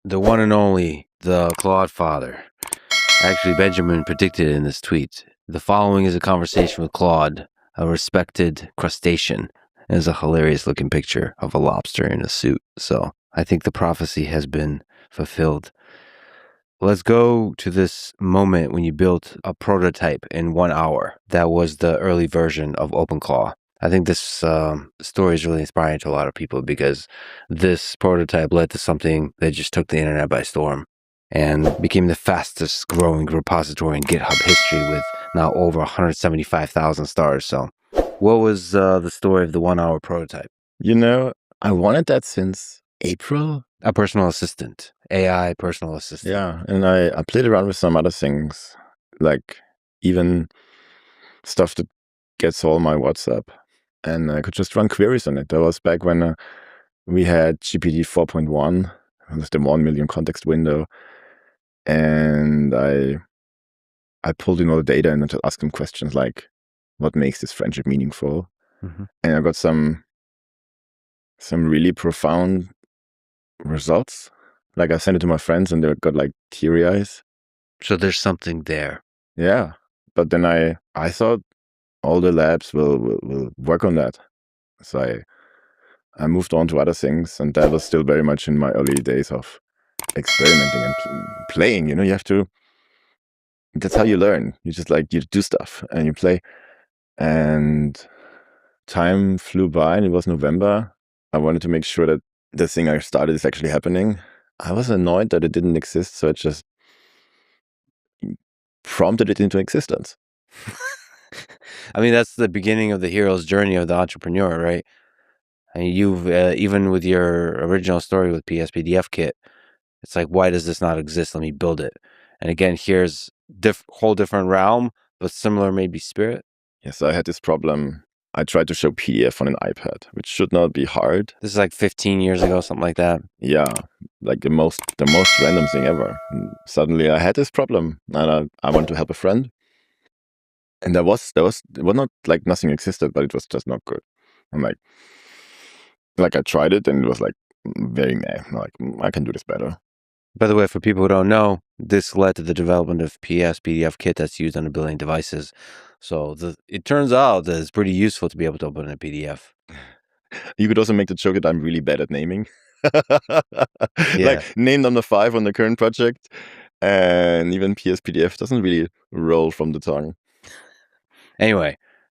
The one and only, the Claude Father. Actually, Benjamin predicted in this tweet. The following is a conversation with Claude, a respected crustacean. It's a hilarious looking picture of a lobster in a suit. So I think the prophecy has been fulfilled. Let's go to this moment when you built a prototype in 1 hour. That was the early version of OpenClaw. I think this story is really inspiring to a lot of people because this prototype led to something that just took the internet by storm and became the fastest growing repository in GitHub history with now over 175,000 stars. So what was the story of the 1 hour prototype? I wanted that since April. A personal assistant, AI personal assistant. Yeah, and I played around with some other things, like even stuff that gets all my WhatsApp, and I could just run queries on it. That was back when we had GPT 4.1, with the 1 million context window, and I pulled in all the data and I just asked them questions like, what makes this friendship meaningful? Mhm. And I got some really profound results. Like I sent it to my friends and they got like teary eyes. So there's something there. Yeah. But then I thought all the labs will work on that. So I moved on to other things, and that was still very much in my early days of experimenting and playing. You have to, that's how you learn. You just you do stuff and you play. And time flew by and it was November. I wanted to make sure that the thing I started is actually happening. I was annoyed that it didn't exist, so I just prompted it into existence. I mean, that's the beginning of the hero's journey of the entrepreneur, right? And you've, even with your original story with PSPDF kit, it's like, why does this not exist? Let me build it. And again, here's whole different realm, but similar maybe spirit. Yes, I had this problem. I tried to show PDF on an iPad, which should not be hard. This is like 15 years ago, something like that. Yeah, like the most random thing ever. And suddenly I had this problem, and I wanted to help a friend. And it was not like nothing existed, but it was just not good. I'm like I tried it, and it was like very meh. Like I can do this better. By the way, for people who don't know, this led to the development of PDF kit that's used on a billion devices. So it turns out that it's pretty useful to be able to open a PDF. You could also make the joke that I'm really bad at naming. Yeah. Like name number 5 on the current project, and even PSPDF doesn't really roll from the tongue. Anyway,